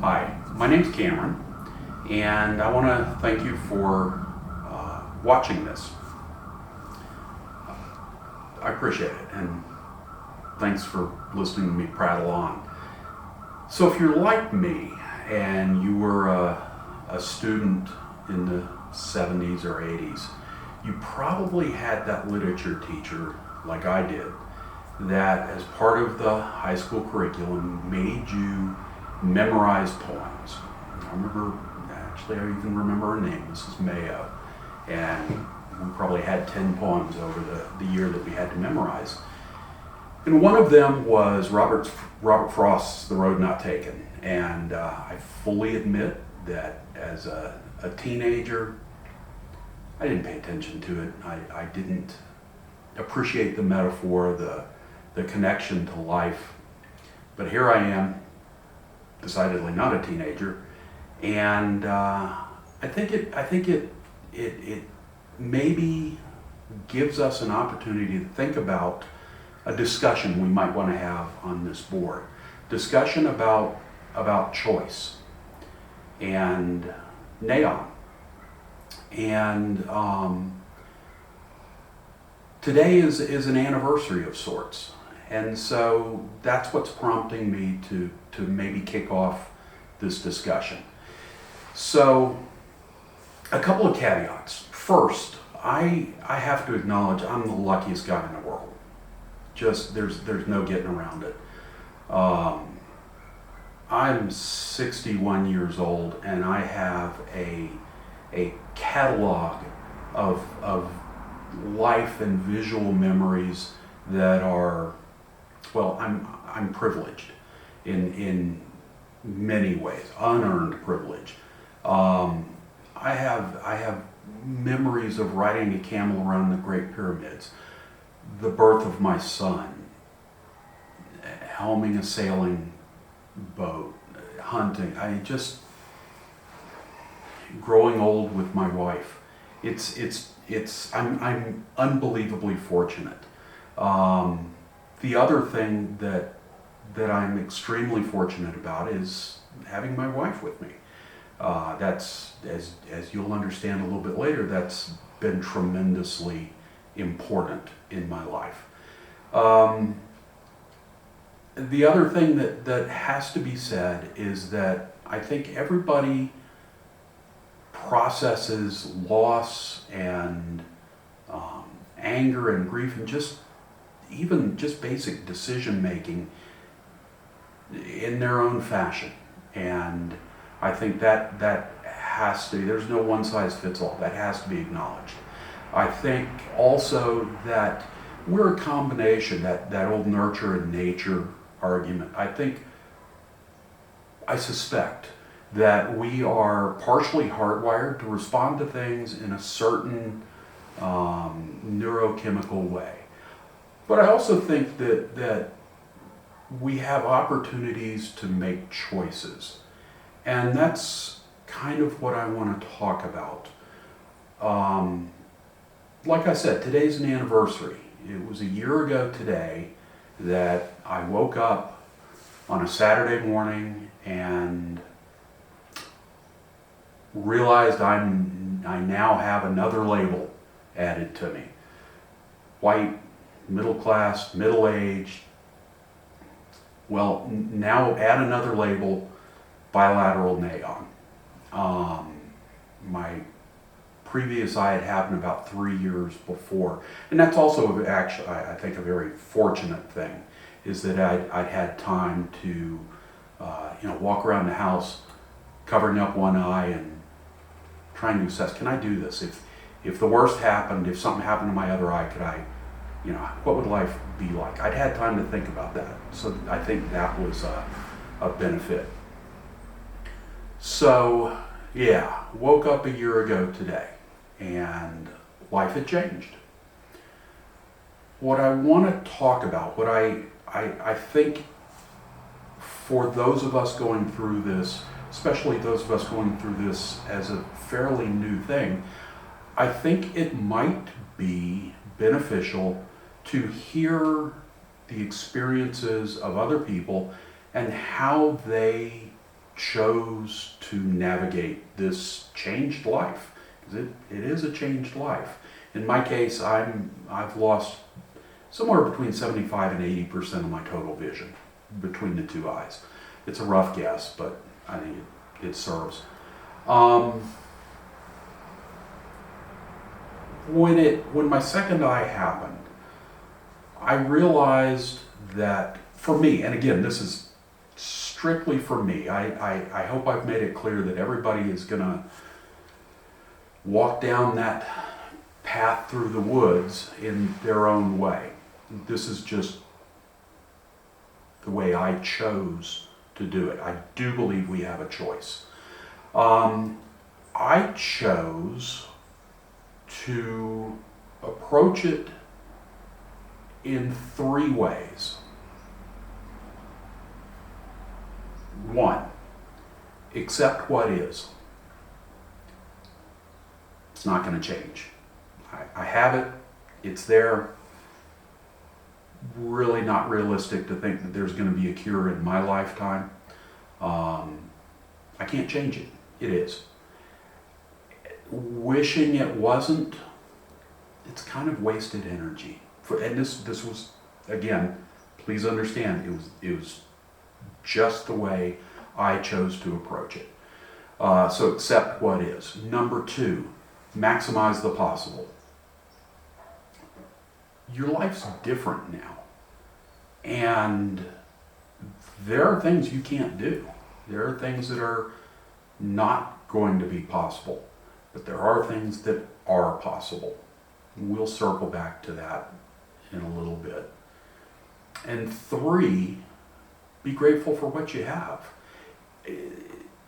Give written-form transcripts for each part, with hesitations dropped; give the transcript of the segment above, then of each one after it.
Hi, my name's Cameron, and I want to thank you for watching this. I appreciate it, and thanks for listening to me prattle on. So if you're like me, and you were a student in the 70s or 80s, you probably had that literature teacher, like I did, that as part of the high school curriculum made you memorize poems. I even remember her name, Mrs. Mayo, and we probably had 10 poems over the year that we had to memorize. And one of them was Robert Frost's The Road Not Taken. And I fully admit that as a teenager, I didn't pay attention to it. I didn't appreciate the metaphor, the connection to life. But here I am, decidedly not a teenager, and I think it maybe gives us an opportunity to think about a discussion we might want to have on this board. Discussion about choice and Naion. And today is an anniversary of sorts. And so that's what's prompting me to maybe kick off this discussion. So a couple of caveats. First, I have to acknowledge I'm the luckiest guy in the world. Just there's no getting around it. I'm 61 years old, and I have a catalog of life and visual memories that are, well, I'm privileged in many ways, unearned privilege. I have memories of riding a camel around the Great Pyramids, the birth of my son, helming a sailing boat, hunting. Growing old with my wife. I'm unbelievably fortunate. The other thing that I'm extremely fortunate about is having my wife with me. That's, as you'll understand a little bit later, that's been tremendously important in my life. The other thing that has to be said is that I think everybody processes loss and anger and grief and even basic decision making in their own fashion. And I think that has to, there's no one size fits all. That has to be acknowledged. I think also that we're a combination, that old nurture and nature argument. I suspect that we are partially hardwired to respond to things in a certain neurochemical way. But I also think that we have opportunities to make choices. And that's kind of what I want to talk about. Like I said, today's an anniversary. It was a year ago today that I woke up on a Saturday morning and realized I now have another label added to me. White, middle class, middle-aged. Well, now add another label, bilateral Naion. My previous eye had happened about 3 years before. And that's also actually, I think, a very fortunate thing, is that I'd had time to walk around the house covering up one eye and trying to assess, can I do this? If the worst happened, if something happened to my other eye, could I, what would life be like? I'd had time to think about that. So I think that was a benefit. So, yeah, woke up a year ago today and life had changed. What I want to talk about, what I think for those of us going through this, especially those of us going through this as a fairly new thing, I think it might be beneficial to hear the experiences of other people and how they chose to navigate this changed life, because it is a changed life. In my case, I've lost somewhere between 75 and 80% of my total vision between the two eyes. It's a rough guess, but I think it serves. When my second eye happened, I realized that for me, and again, this is strictly for me, I hope I've made it clear that everybody is going to walk down that path through the woods in their own way. This is just the way I chose to do it. I do believe we have a choice. I chose to approach it in three ways. One, accept what is. It's not going to change. I have it. It's there. Really not realistic to think that there's going to be a cure in my lifetime. I can't change it. It is. Wishing it wasn't, it's kind of wasted energy. And this was, again, please understand, it was just the way I chose to approach it. So accept what is. Number two, maximize the possible. Your life's different now. And there are things you can't do. There are things that are not going to be possible. But there are things that are possible. We'll circle back to that in a little bit. And three, be grateful for what you have.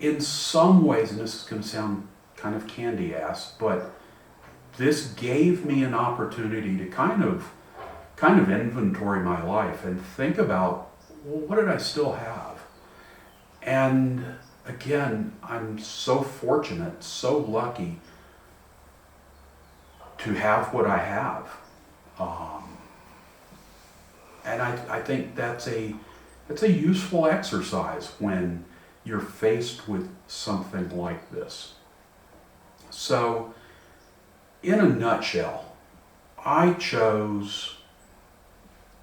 In some ways, and this is going to sound kind of candy-ass, but this gave me an opportunity to kind of inventory my life and think about, well, what did I still have? And again, I'm so fortunate, so lucky to have what I have. And I think that's a useful exercise when you're faced with something like this. So, in a nutshell, I chose,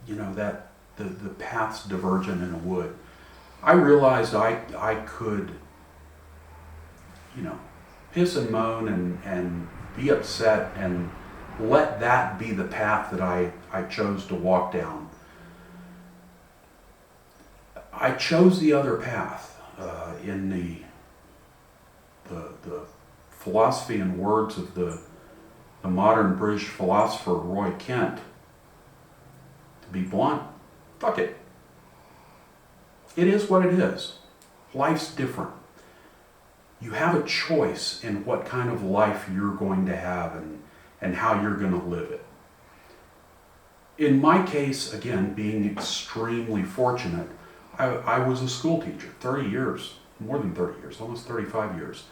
that the paths divergent in a wood. I realized I could, piss and moan and be upset and let that be the path that I chose to walk down. I chose the other path in the philosophy and words of the modern British philosopher Roy Kent. To be blunt, fuck it. It is what it is. Life's different. You have a choice in what kind of life you're going to have and how you're going to live it. In my case, again, being extremely fortunate, I was a school teacher, 30 years, more than 30 years, almost 35 years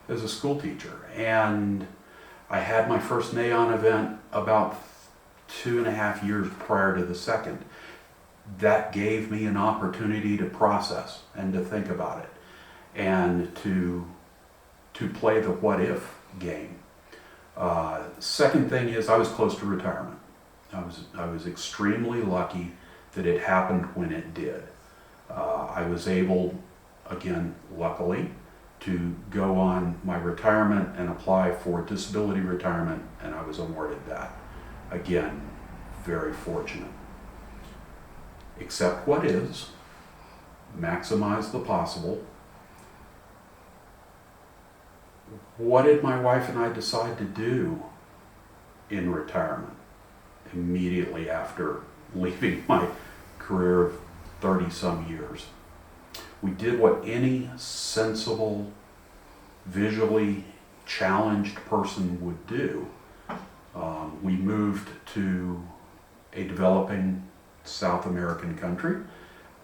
as a school teacher. And I had my first Naion event about 2.5 years prior to the second. That gave me an opportunity to process and to think about it and to play the what if game. Second thing is I was close to retirement. I was extremely lucky that it happened when it did. I was able, again, luckily, to go on my retirement and apply for disability retirement, and I was awarded that. Again, very fortunate. Accept what is, maximize the possible. What did my wife and I decide to do in retirement immediately after leaving my career of 30-some years? We did what any sensible, visually challenged person would do. We moved to a developing South American country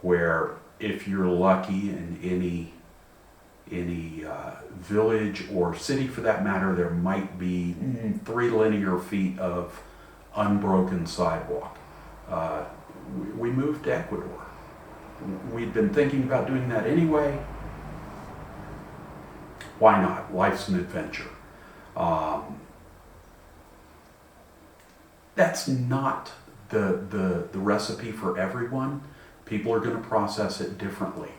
where, if you're lucky, in any village or city for that matter, there might be 3 linear feet of unbroken sidewalk. We moved to Ecuador. We'd been thinking about doing that anyway. why not? Life's an adventure. That's not the recipe for everyone. People are going to process it differently.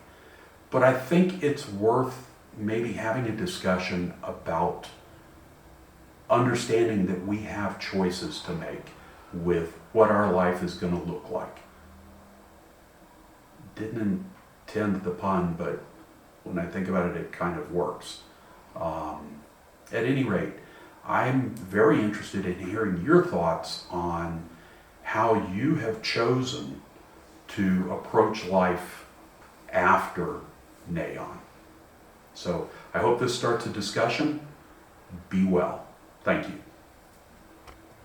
But I think it's worth maybe having a discussion about understanding that we have choices to make with what our life is going to look like. Didn't intend the pun, but when I think about it, it kind of works. At any rate, I'm very interested in hearing your thoughts on how you have chosen to approach life after Naion. So I hope this starts a discussion. Be well. Thank you.